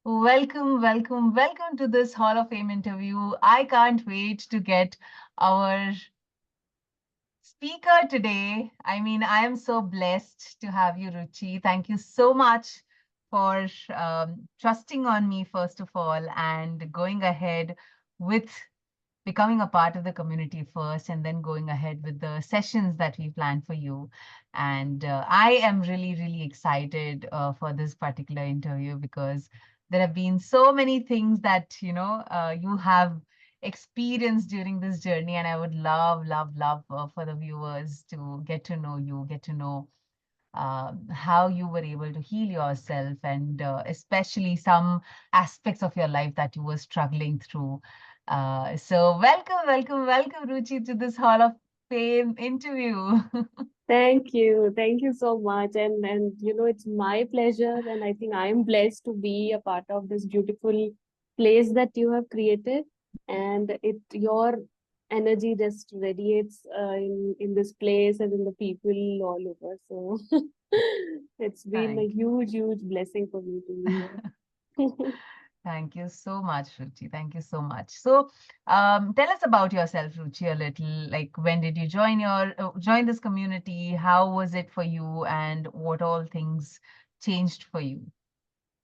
Welcome, welcome, welcome to this Hall of Fame interview. I can't wait to get our speaker today. I am so blessed to have you, Ruchi. Thank you so much for trusting on me, first of all, and going ahead with becoming a part of the community first and then going ahead with the sessions that we plan for you. And I am really, really excited for this particular interview because there have been so many things that, you have experienced during this journey. And I would love, love, love for the viewers to get to know you, get to know how you were able to heal yourself and especially some aspects of your life that you were struggling through. So welcome, welcome, welcome, Ruchi, to this Hall of Fame interview. Thank you. Thank you so much. And it's my pleasure. And I think I am blessed to be a part of this beautiful place that you have created. And your energy just radiates in this place and in the people all over. So it's been a Thank you. huge, huge blessing for me to be here. Thank you so much, Ruchi. Thank you so much. So, tell us about yourself, Ruchi, a little. Like, when did you join this community? How was it for you, and what all things changed for you?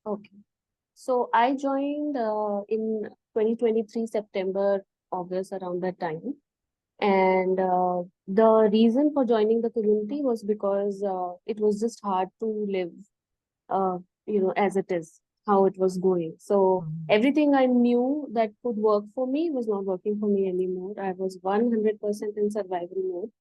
Okay. So I joined in 2023 September, August, around that time. And the reason for joining the community was because it was just hard to live, uh, as it is, how it was going. So Mhm. everything I knew that could work for me was not working for me anymore. I was 100% in survival mode.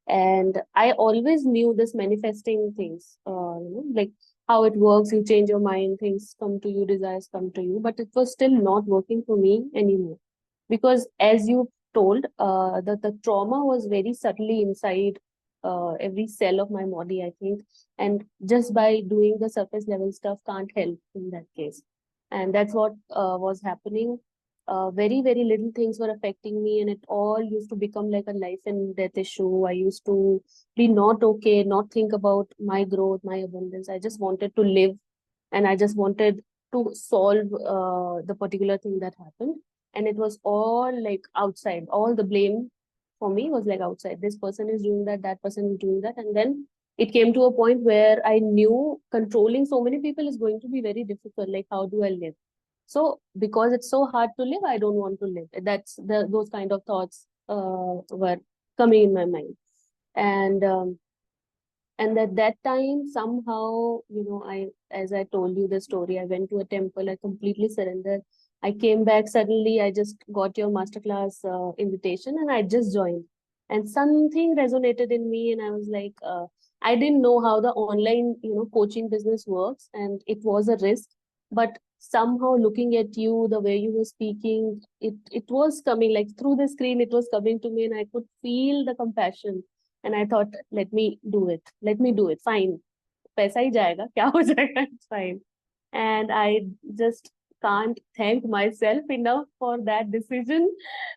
And I always knew this manifesting things, like how it works. You change your mind, things come to you, desires come to you. But it was still not working for me anymore because, as you told, the trauma was very subtly inside every cell of my body, I think. And just by doing the surface level stuff can't help in that case. And that's what was happening. Very, very little things were affecting me, and it all used to become like a life and death issue. I used to be not okay, not think about my growth, my abundance. I just wanted to live, and I just wanted to solve the particular thing that happened. And it was all like outside. All the blame for me was like outside. This person is doing that, that person is doing that. And then it came to a point where I knew controlling so many people is going to be very difficult. Like, how do I live? So because it's so hard to live, I don't want to live. That's those kind of thoughts were coming in my mind. And at that time, somehow, I, as I told you the story, I went to a temple, I completely surrendered. I came back suddenly, I just got your masterclass invitation and I just joined. And something resonated in me, and I was like, I didn't know how the online, coaching business works, and it was a risk. But somehow, looking at you, the way you were speaking, it was coming like through the screen, it was coming to me, and I could feel the compassion. And I thought, let me do it. Let me do it. Fine. पैसा ही जाएगा, क्या हो जाएगा, it's fine. And I just can't thank myself enough for that decision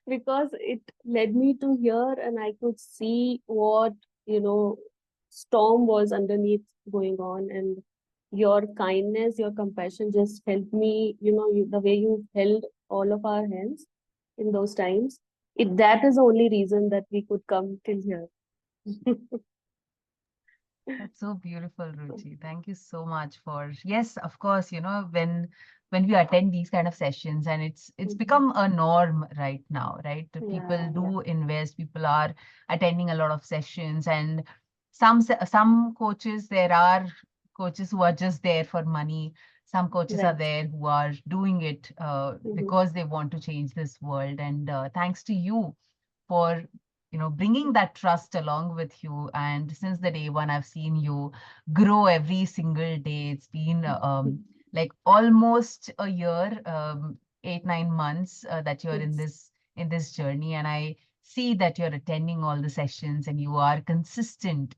because it led me to here, and I could see what, you know, storm was underneath going on. And your kindness, your compassion just helped me, the way you held all of our hands in those times. That is the only reason that we could come till here. That's so beautiful, Ruchi. Thank you so much for, yes, of course, when we attend these kind of sessions and it's Mhm. become a norm right now, right? The people Yeah, yeah. do invest, people are attending a lot of sessions, and some coaches, there are coaches who are just there for money. Some coaches are Right. there who are doing it Mhm. because they want to change this world. And thanks to you for bringing that trust along with you. And since the day one, I've seen you grow every single day. It's been like almost a year, 8 9 months that you're in Yes. this journey, and I see that you're attending all the sessions and you are consistent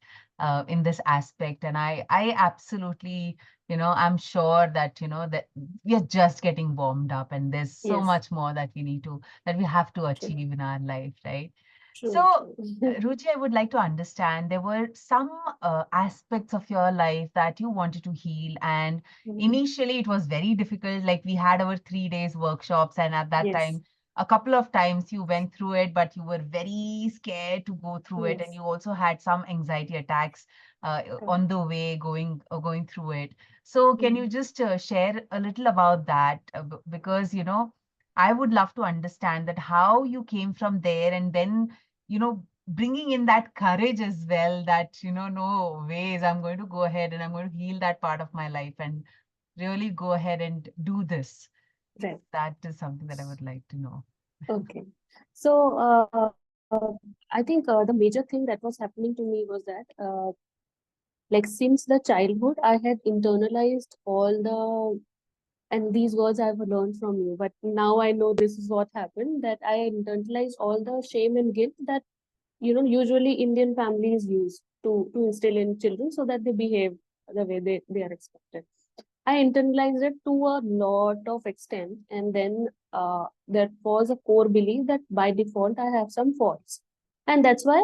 in this aspect. And I absolutely, I'm sure that that we are just getting warmed up, and there's so Yes. much more that we have to True. achieve in our life, right? So, True, true. Ruchi, I would like to understand there were some aspects of your life that you wanted to heal, and Mhm. initially it was very difficult. Like we had our 3 days workshops, and at that Yes, time, a couple of times you went through it, but you were very scared to go through it, and yes, you also had some anxiety attacks correct. on the way going through it. So, can you Mhm. just share a little about that? Because I would love to understand that how you came from there, and then bringing in that courage as well, that no ways, I'm going to go ahead and I'm going to heal that part of my life and really go ahead and do this. Right. That is something that I would like to know. Okay. So, I think the major thing that was happening to me was that, like since the childhood, I had internalized all the, and these words I've learned from you, but now I know this is what happened, that I internalized all the shame and guilt that, usually Indian families use to instill in children so that they behave the way they are expected. I internalized it to a lot of extent, and then there was a core belief that by default I have some faults, and that's why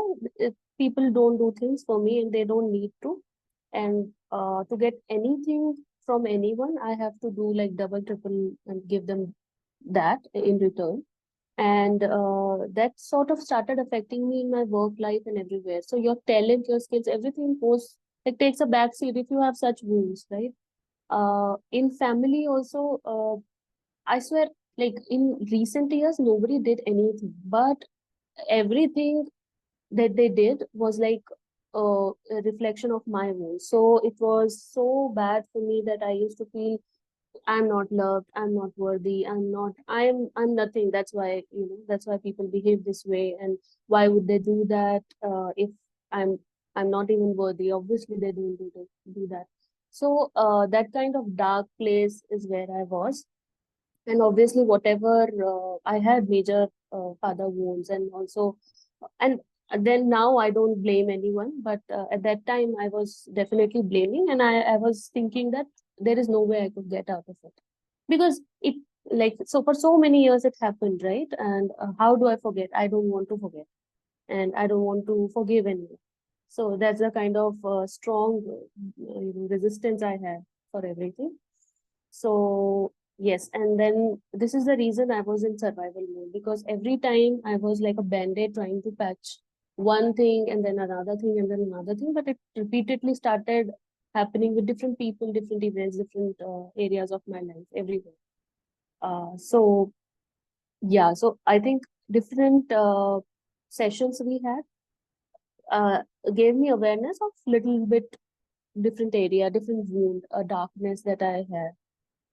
people don't do things for me, and they don't need to. And to get anything from anyone, I have to do like double, triple, and give them that in return. And that sort of started affecting me in my work life and everywhere. So your talent, your skills, everything goes, like, takes a backseat if you have such wounds, right? In family also, I swear, like in recent years nobody did anything, but everything that they did was like a reflection of my wounds. So it was so bad for me that I used to feel I'm not loved, I'm not worthy, I'm nothing. That's why, that's why people behave this way. And why would they do that if I'm I'm not even worthy? Obviously they don't do that. So that kind of dark place is where I was. And obviously whatever, I had major father wounds, and also, and then now I don't blame anyone, but at that time I was definitely blaming, and I was thinking that there is no way I could get out of it, because it, like, so for so many years it happened, right? And how do I forget? I don't want to forget, and I don't want to forgive anyone. So that's the kind of strong resistance I had for everything. So yes, and then this is the reason I was in survival mode, because every time I was like a band-aid trying to patch one thing and then another thing and then another thing, but it repeatedly started happening with different people, different events, different areas of my life, everywhere. So yeah, so I think different sessions we had uh, gave me awareness of little bit different area, different wound, a darkness that I had,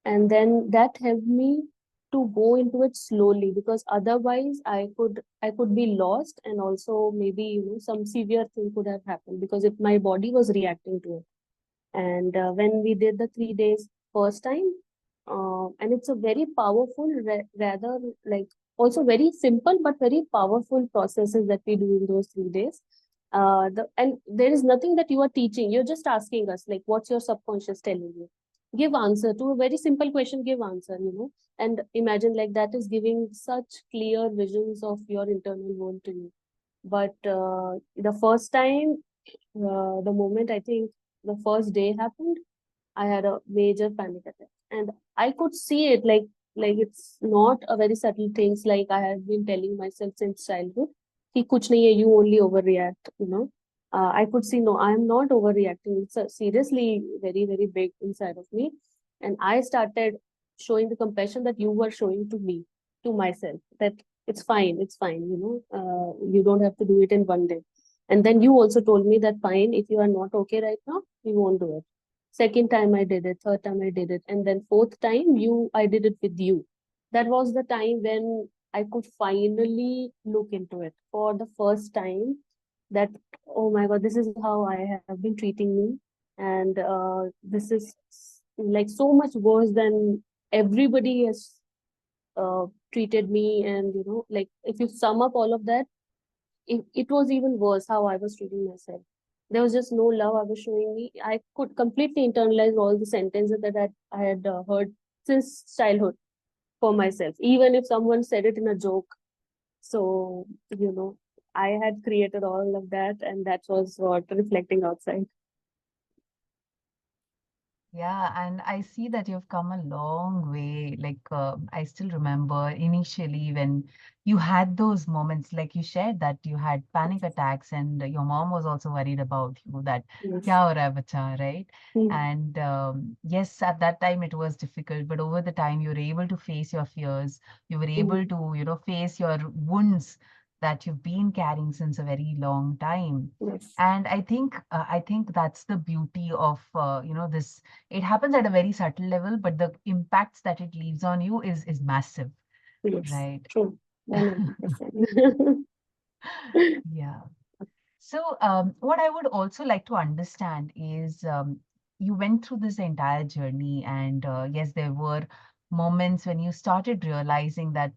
and then that helped me to go into it slowly, because otherwise I could be lost, and also maybe some severe thing could have happened, because if my body was reacting to it. And when we did the 3 days first time, and it's a very powerful, rather, like, also very simple but very powerful processes that we do in those 3 days. And there is nothing that you are teaching, you're just asking us, like, what's your subconscious telling you? Give answer to a very simple question, give answer, and imagine, like, that is giving such clear visions of your internal world to you. But the first time, the moment, I think, the first day happened, I had a major panic attack, and I could see it, like it's not a very subtle things, like I have been telling myself since childhood. Ki kuch nahi hai, you only overreact. I could see, no, I am not overreacting. It's seriously very, very big inside of me, and I started showing the compassion that you were showing to me, to myself, that it's fine, it's fine. You don't have to do it in one day. And then you also told me that, fine, if you are not okay right now, you won't do it. Second time I did it, third time I did it, and then fourth time I did it with you. That was the time when I could finally look into it for the first time. That, oh my God, this is how I have been treating me, and this is like so much worse than everybody has treated me. And like, if you sum up all of that, it was even worse how I was treating myself. There was just no love I was showing me. I could completely internalize all the sentences that I had heard since childhood for myself, even if someone said it in a joke. So, I had created all of that, and that was what reflecting outside. Yeah, and I see that you've come a long way. Like, I still remember initially when you had those moments, like you shared that you had panic attacks, and your mom was also worried about you that, kya Yes. ho raha hai bacha, right? Mm, And yes, at that time it was difficult, but over the time you were able to face your fears. You were able mm, to, face your wounds that you've been carrying since a very long time. yes. And I think that's the beauty of this. It happens at a very subtle level, but the impacts that it leaves on you is massive, Yes. right? True. 100%. Yeah. So, what I would also like to understand is you went through this entire journey, and yes, there were moments when you started realizing that,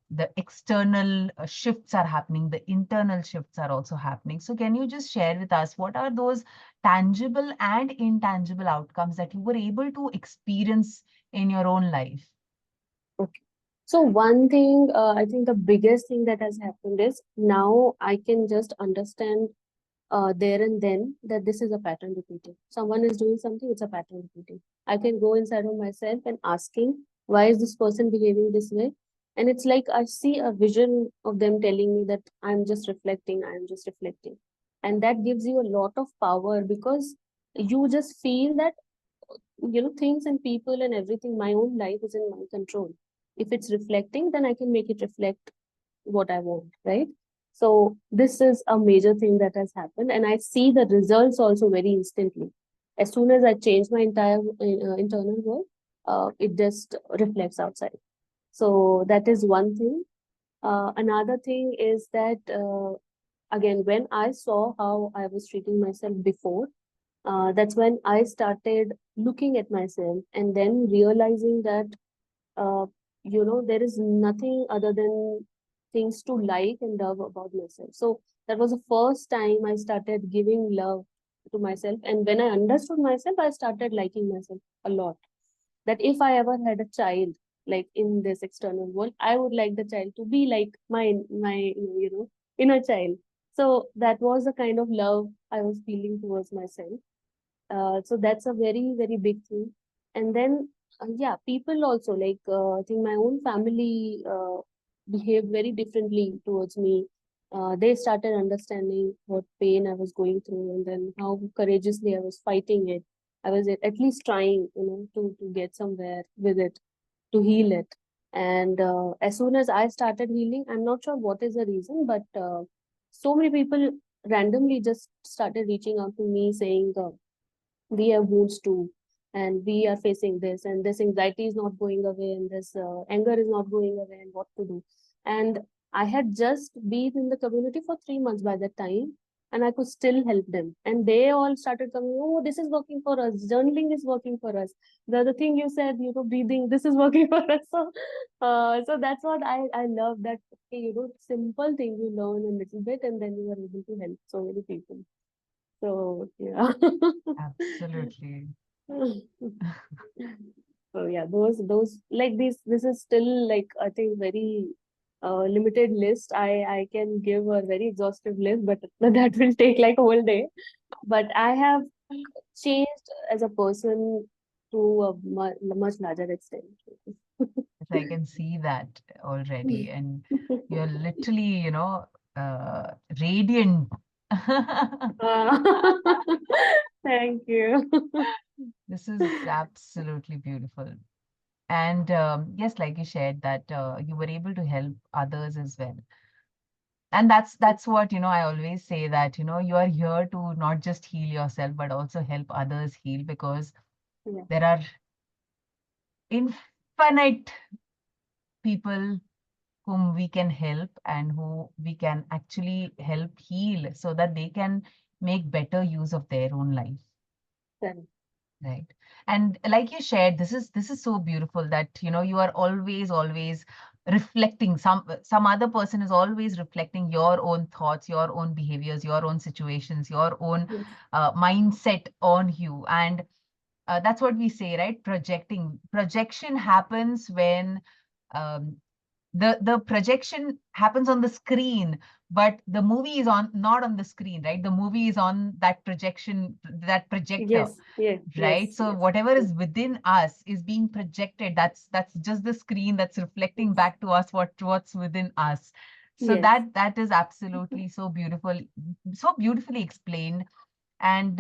the external shifts are happening, the internal shifts are also happening. So, can you just share with us what are those tangible and intangible outcomes that you were able to experience in your own life? Okay. So one thing, I think the biggest thing that has happened is now I can just understand there and then that this is a pattern repeating. Someone is doing something, it's a pattern repeating. I can go inside of myself and asking, why is this person behaving this way? And it's like I see a vision of them telling me that I'm just reflecting, I'm just reflecting. And that gives you a lot of power because you just feel that, things and people and everything, my own life is in my control. If it's reflecting, then I can make it reflect what I want, right? So this is a major thing that has happened, and I see the results also very instantly. As soon as I change my entire internal world, it just reflects outside. So that is one thing. Another thing is that again, when I saw how I was treating myself before, that's when I started looking at myself and then realizing that uh, there is nothing other than things to like and love about myself. So that was the first time I started giving love to myself. And when I understood myself, I started liking myself a lot. That if I ever had a child, like in this external world, I would like the child to be like my inner child. So that was the kind of love I was feeling towards myself. So that's a very, very big thing. And then, yeah, people also, like, I think my own family behaved very differently towards me. They started understanding what pain I was going through and then how courageously I was fighting it. I was at least trying, to get somewhere with it, to heal it. And as soon as I started healing, I'm not sure what is the reason, but so many people randomly just started reaching out to me saying, we have wounds too, and we are facing this, and this anxiety is not going away, and this anger is not going away, and what to do. And I had just been in the community for 3 months by that time, and I could still help them. And they all started coming, oh, this is working for us, journaling is working for us, the thing you said, breathing, this is working for us. So that's what I love, that okay, simple thing you learn a little bit and then you are able to help so many people. So yeah. Absolutely. So yeah, those like this is still, like, I think very limited list. I can give a very exhaustive list, but that will take like a whole day. But I have changed as a person to a much larger extent. Yes, I can see that already. And you're literally, radiant. Uh, Thank you. This is absolutely beautiful. And yes, like you shared that you were able to help others as well. And that's what, I always say that, you are here to not just heal yourself, but also help others heal because Yeah, there are infinite people whom we can help and who we can actually help heal so that they can make better use of their own life. correct. Right. And like you shared, this is so beautiful that you are always reflecting. Some other person is always reflecting your own thoughts, your own behaviors, your own situations, your own Yes, mindset on you. And that's what we say, right? Projection happens when um, the projection happens on the screen but the movie is on, not on the screen, right? The movie is on that projection, that projector, Yes, yeah, right? yes, So yes, whatever yes, is within us is being projected. That's just the screen that's reflecting yes, back to us what's within us. So yes. that is absolutely so beautiful, so beautifully explained. And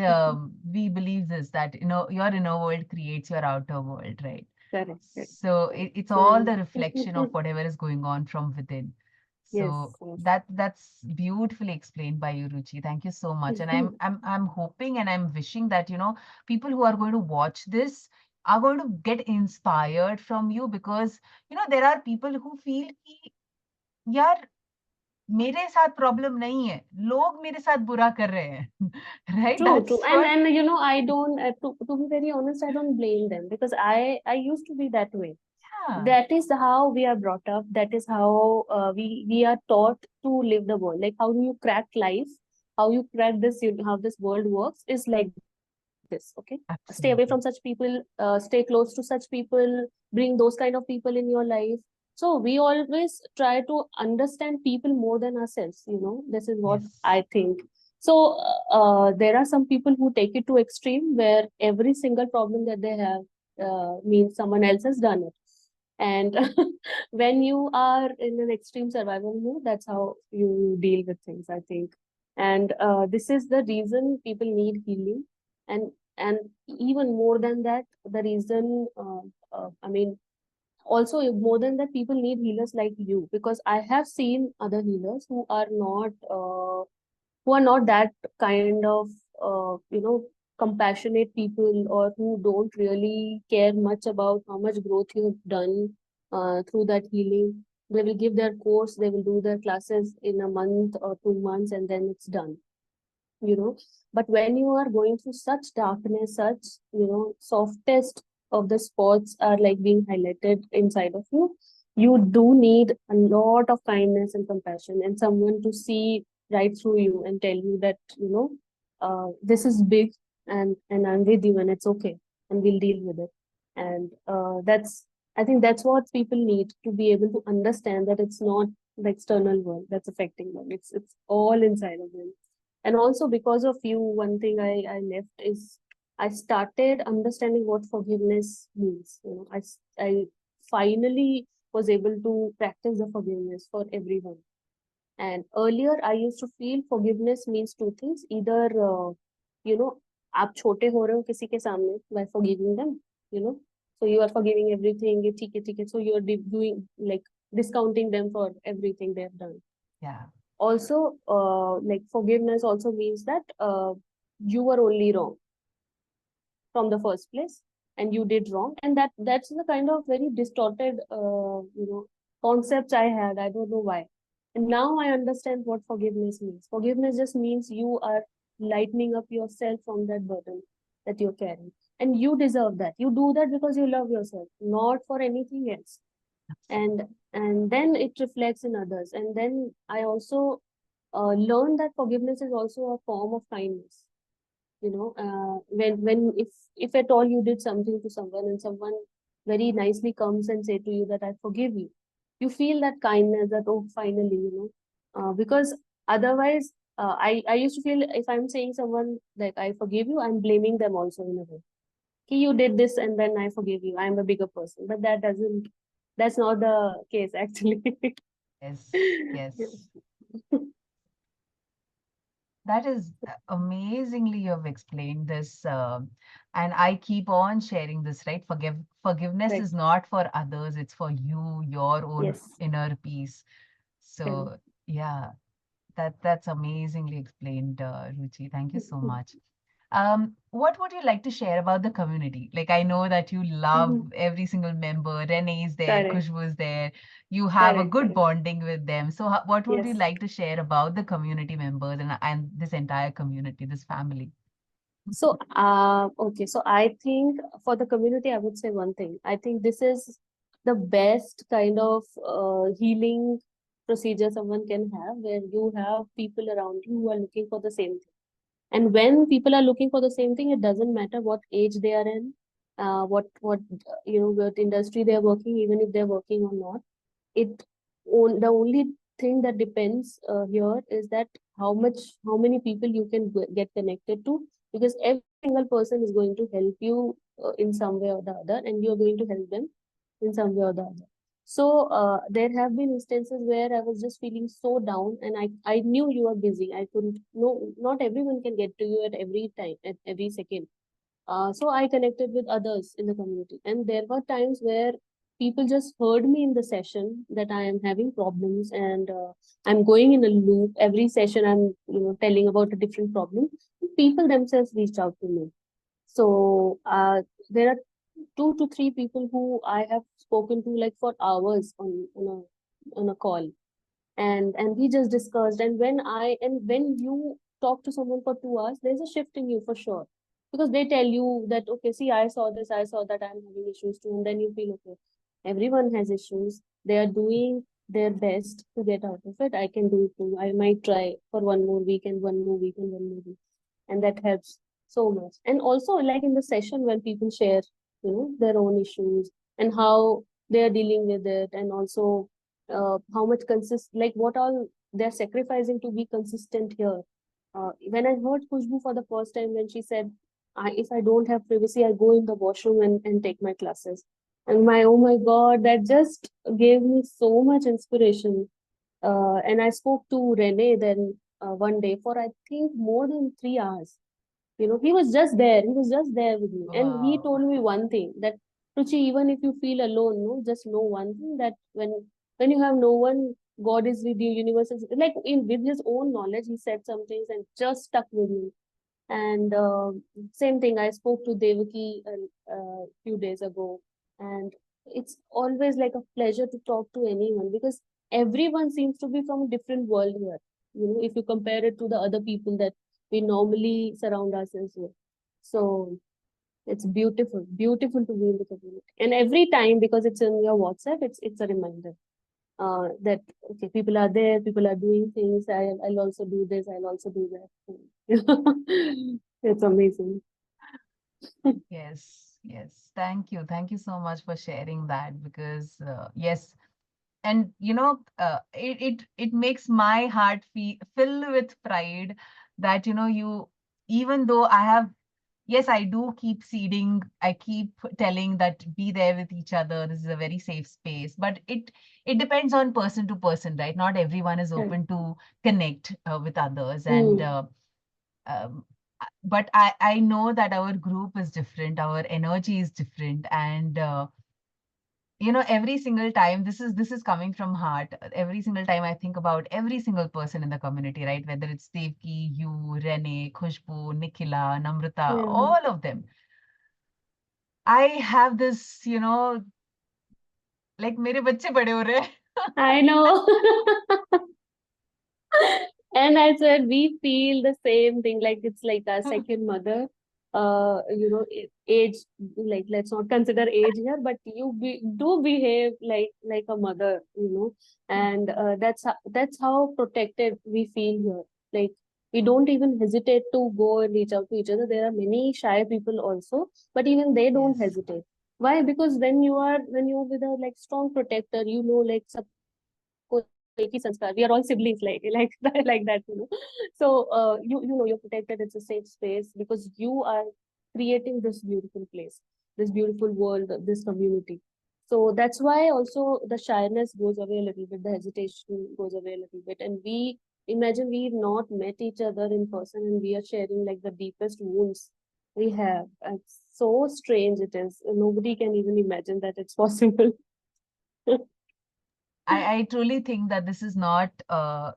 we believe this, that your inner world creates your outer world, right? Correct, correct. So it's all So, the reflection of whatever is going on from within. So yes, yes. that's beautifully explained by you, Ruchi. Thank you so much. And I'm hoping and I'm wishing that, people who are going to watch this are going to get inspired from you, because there are people who feel कि यार मेरे साथ problem नहीं है, लोग मेरे साथ बुरा कर रहे हैं. Right? True, That's true. what. And I don't to be very honest, I don't blame them because I used to be that way. Yeah, That is how we are brought up. That is how we are taught to live the world. Like how you crack life, how you crack this, how this world works is like this. Okay, stay away from such absolutely. people. Stay close to such people. Bring those kind of people in your life. So we always try to understand people more than ourselves. This is what Yes. I think. So there are some people who take it to extreme where every single problem that they have means someone else has done it. And when you are in an extreme survival mode, that's how you deal with things, I think. And this is the reason people need healing. And even more than that, the reason, I mean, also more than that, people need healers like you, because I have seen other healers who are not that kind of compassionate people, or who don't really care much about how much growth you've done through that healing. They will give their course, they will do their classes in a month or 2 months, and then it's done. you know but when you are going through such darkness, such softest of the spots are like being highlighted inside of you, you do need a lot of kindness and compassion, and someone to see right through you and tell you that this is big, and I'm with you, and it's okay, and we'll deal with it. And that's I think that's what people need to be able to understand, that it's not the external world that's affecting them, it's all inside of them. And also because of you, one thing I left is I started understanding what forgiveness means. I finally was able to practice the forgiveness for everyone. And earlier I used to feel forgiveness means two things: either you know आप छोटे हो रहे हो किसी के सामने by forgiving them, you know so you are forgiving everything, ये ठीक है, so you are doing like discounting them for everything they have done. Yeah. Also like forgiveness also means that you were only wrong from the first place, and you did wrong, and that's the kind of very distorted concepts I had. I don't know why. And now I understand what forgiveness means. Forgiveness just means you are lightening up yourself from that burden that you're carrying, and you deserve that. You do that because you love yourself, not for anything else. and and then it reflects in others. And then I also learn that forgiveness is also a form of kindness. When if at all you did something to someone, and someone very nicely comes and say to you that I forgive you, you feel that kindness, that oh, finally, because otherwise I used to feel, if I'm saying someone like I forgive you, I'm blaming them also in a way. Okay, you did this and then I forgive you, I'm a bigger person. But that's not the case actually. Yes. Yes. That is amazingly you have explained this, and I keep on sharing this, right? Forgiveness Right. is not for others; it's for you, your own Yes. inner peace. Correct. So yeah, that's amazingly explained, Ruchi. Thank you so much. What would you like to share about the community? Like, I know that you love Mhm. every single member. Renee is there, Correct. Khushbu is there. You have a Correct. good Correct. bonding with them. So, what would you Yes. like to share about the community members and this entire community, this family? So, okay. So I think for the community, I would say one thing. I think this is the best kind of healing procedure someone can have, where you have people around you who are looking for the same thing. And when people are looking for the same thing, it doesn't matter what age they are in, what industry they are working, even if they're working or not. The only thing that depends here is that how many people you can get connected to, because every single person is going to help you in some way or the other, and you're going to help them in some way or the other. So there have been instances where I was just feeling so down, and I knew you were busy. I couldn't, no, not everyone can get to you at every time, at every second. So I connected with others in the community, and there were times where people just heard me in the session that I am having problems, and I'm going in a loop. Every session, I'm telling about a different problem. People themselves reached out to me. So there are 2 to 3 people who I have spoken to like for hours on a call, and we just discussed. And when you talk to someone for 2 hours, there's a shift in you for sure, because they tell you that, okay, see, I saw this, I saw that, I'm having issues too, and then you feel, okay, everyone has issues, they are doing their best to get out of it, I can do it too. I might try for one more week and one more week and one more week, and that helps so much. And also, like in the session when people share their own issues and how they are dealing with it, and also how much like what all they're sacrificing to be consistent here. When I heard Khushbu for the first time, when she said, if I don't have privacy, I go in the washroom and take my classes. And oh my God, that just gave me so much inspiration. And I spoke to Rene then one day for, I think, more than 3 hours. He was just there. He was just there with me. And he Wow. told me one thing, that, Ruchi, even if you feel alone, no, just know one thing, that when you have no one, God is with you, universe is like, in with his own knowledge, he said some things and just stuck with me. And same thing, I spoke to Devaki a few days ago, and it's always like a pleasure to talk to anyone, because everyone seems to be from a different world here. If you compare it to the other people that we normally surround ourselves with. So it's beautiful, beautiful to be in the community. And every time, because it's in your WhatsApp, it's a reminder that, okay, people are there, people are doing things. I'll also do this, I'll also do that. It's amazing. Yes, yes. Thank you. Thank you so much for sharing that because yes, and it makes my heart fill with pride that you, even though I have, yes, I do keep seeding, I keep telling that be there with each other, this is a very safe space, but it depends on person to person, right? Not everyone is Correct. open to connect with others, and Hmm. um, but I know that our group is different, our energy is different, and every single time, this is coming from heart. Every single time I think about every single person in the community, right? Whether it's Devki, you, Rene, Khushbu, Nikhila, Namrata, Yeah. all of them. I have this, like मेरे बच्चे बड़े हो रहे हैं. I know. And I said, we feel the same thing, like it's like our second mother. Age, like, let's not consider age here, but do behave like a mother, and that's how protected we feel here. Like, we don't even hesitate to go and reach out to each other. There are many shy people also, but even they don't Yes, hesitate. Why? Because when you're with a like strong protector, like sabko ek hi sanskar. We are all siblings, like like that, So you're protected. It's a safe space because you are creating this beautiful place, this beautiful world, this community. So that's why also the shyness goes away a little bit, the hesitation goes away a little bit, and we imagine we've not met each other in person, and we are sharing like the deepest wounds we have. It's so strange. It is. Nobody can even imagine that it's possible. I truly think that this is not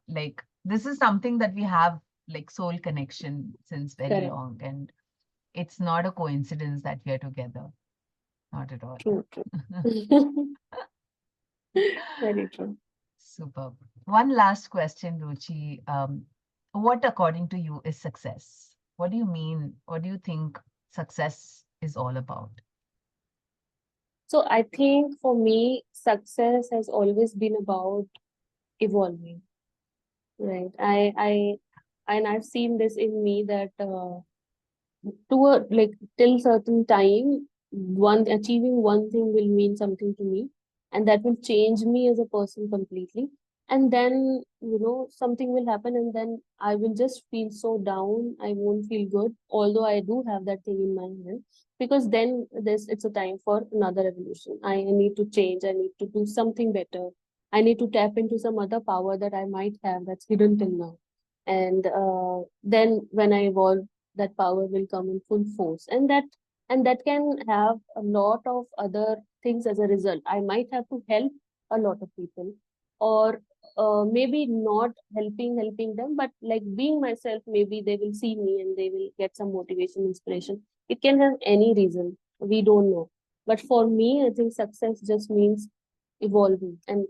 like, this is something that we have, like soul connection since very Correct. long, and it's not a coincidence that we are together, not at all. True, true. Very true. Superb. One last question, Ruchi. What, according to you, is success? What do you mean? What do you think success is all about? So I think for me, success has always been about evolving, right? And I've seen this in me that to a like till certain time, one achieving one thing will mean something to me, and that will change me as a person completely. and then something will happen, and then I will just feel so down. I won't feel good, although I do have that thing in my hand, because then this it's a time for another evolution. I need to change, I need to do something better, I need to tap into some other power that I might have that's hidden till now. And then when I evolve, that power will come in full force, and that can have a lot of other things as a result. I might have to help a lot of people, or maybe not helping them, but like being myself, maybe they will see me and they will get some motivation, inspiration. It can have any reason, we don't know. But for me, I think success just means evolving, and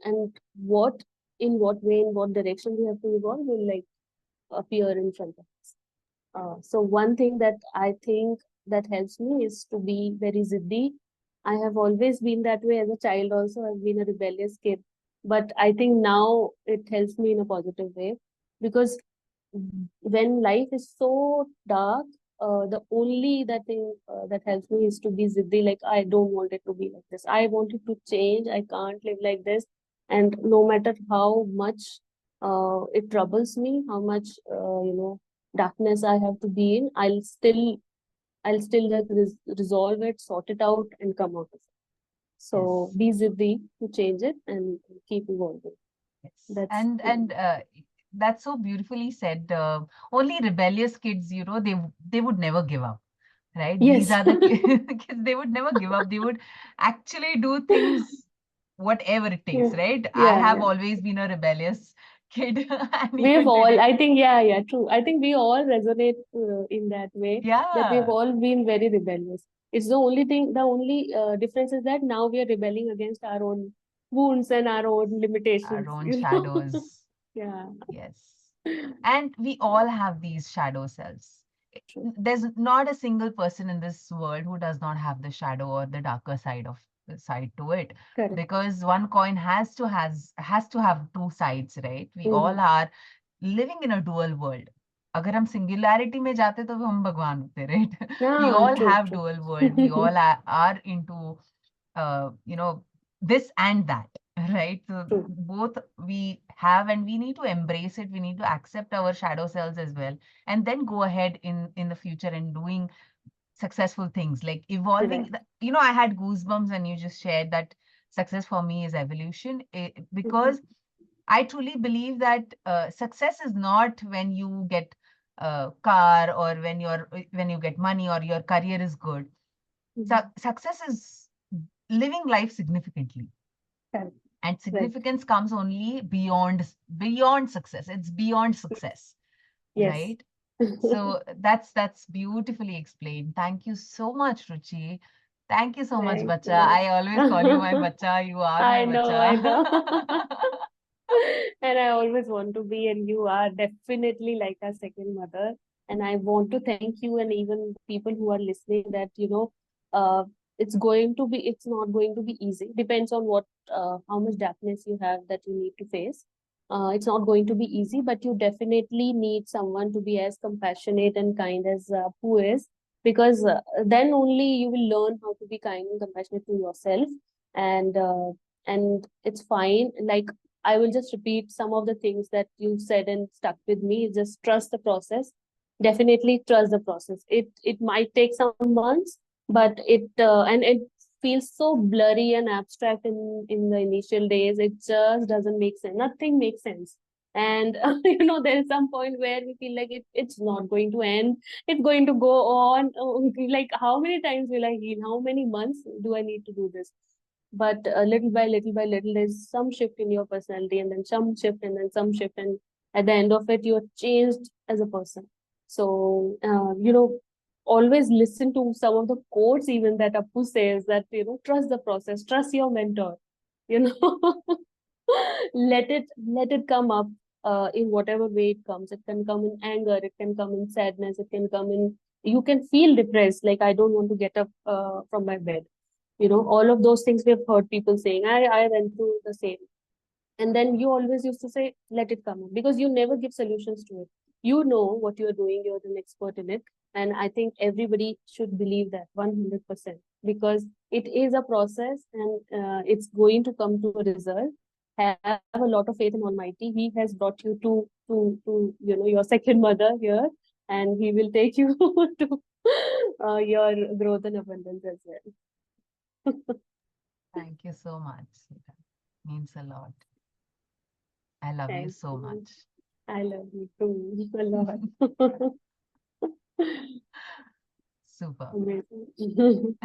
what in what way, in what direction we have to evolve will like appear in front of us. So one thing that I think that helps me is to be very ziddy. I have always been that way as a child also. I've been a rebellious kid. But I think now it helps me in a positive way, because when life is so dark, the only that thing that helps me is to be ziddy. Like, I don't want it to be like this. I want it to change. I can't live like this. And no matter how much it troubles me, how much darkness I have to be in, I'll still like resolve it, sort it out, and come out of it. So Yes. be ziddy to change it and keep evolving. Yes. That's And that's so beautifully said. Only rebellious kids, they would never give up, right? These yes. are the kids, they would never give up. They would actually do things whatever it Yeah, takes, right? I yeah, have yeah. always been a rebellious kid, and We've even all, today. I think, yeah, yeah, true. I think we all resonate in that way, that we've Yeah, all been very rebellious. It's the only thing, the only difference is that now we are rebelling against our own wounds and our own our limitations, own you know? shadows. Yeah, Yes. And we all have these shadow selves. true. There's not a single person in this world who does not have the shadow or the darker side to it, Correct. because one coin has to have two sides, right? We Mm-hmm. all are living in a dual world. अगर हम singularity में जाते तो हम भगवान होते, right? We Yeah, all true, have true. dual world. We all are into uh, you know, this and that, right? So True. both we have, and we need to embrace it. We need to accept our shadow selves as well, and then go ahead in the future and doing successful things like evolving. Right. I had goosebumps when you just shared that success for me is evolution, Mm-hmm. because I truly believe that success is not when you get a car, or when you get money, or your career is good. Mm-hmm. Success is living life significantly, Correct. and Right. significance comes only beyond success. It's beyond success, Yes. right? So that's beautifully explained. Thank you so much, Ruchi. Thank you so much, Thank bacha. you. I always call you my bacha. You are my I know, I bacha. know. And I always want to be, and you are definitely like a second mother. And I want to thank you and even the people who are listening that, uh, it's not going to be easy. Depends on how much darkness you have that you need to face. It's not going to be easy, but you definitely need someone to be as compassionate and kind as Pooh is, because then only you will learn how to be kind and compassionate to yourself. And it's fine. Like, I will just repeat some of the things that you said and stuck with me. Just trust the process. Definitely trust the process. It might take some months, but it feels so blurry and abstract in the initial days. It just doesn't make sense. Nothing makes sense. And there is some point where we feel like it's not going to end. It's going to go on. Oh, like, how many times will I heal? How many months do I need to do this? But little by little, there's some shift in your personality, and then some shift, and then some shift, and at the end of it, you're changed as a person. So always listen to some of the quotes even that Appu says, that trust the process, trust your mentor, you know let it come up in whatever way it comes. It can come in anger, it can come in sadness, it can come in, you can feel depressed, like, I don't want to get up from my bed. All of those things we have heard people saying. I went through the same. And then you always used to say, let it come up, because you never give solutions to it. You know what you're doing, you're an expert in it. And I think everybody should believe that 100%, because it is a process, and it's going to come to a result. have a lot of faith in Almighty. He has brought you to your second mother here, and He will take you to your growth and abundance as well. Thank you so much, Sita. Means a lot. I love you Thank so you. much. I love you too a lot. Super. Amazing.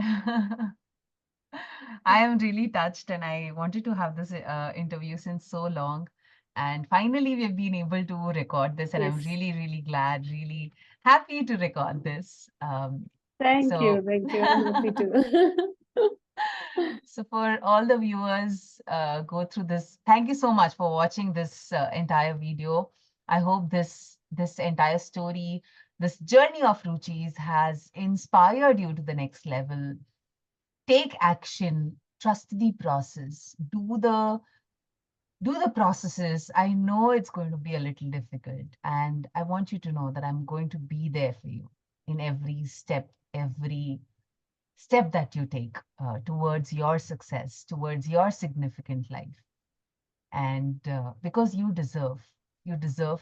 I am really touched, and I wanted to have this interview since so long. And finally, we've been able to record this, and I'm Yes. really, really glad, really happy to record this. Thank you. So, Thank you. I'm happy too. so for all the viewers, go through this. Thank you so much for watching this entire video. I hope this entire story, this journey of Ruchi's has inspired you to the next level. Take action, trust the process, do the processes. I know it's going to be a little difficult, and I want you to know that I'm going to be there for you in every step that you take towards your success, towards your significant life. And because you deserve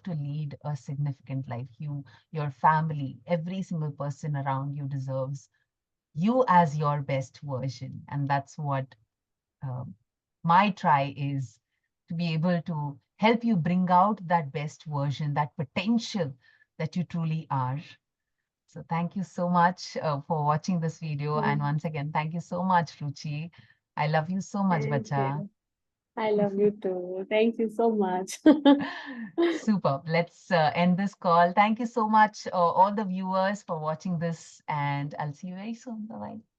to lead a significant life. Your family, every single person around you deserves you as your best version. And that's what um, my try is, to be able to help you bring out that best version, that potential that you truly are. So thank you so much for watching this video. And Mm, once again, thank you so much, Ruchi. I love you so much, thank bacha. you. I love you too. Thank you so much. Super. Let's end this call. Thank you so much, all the viewers, for watching this, and I'll see you very soon. Bye bye.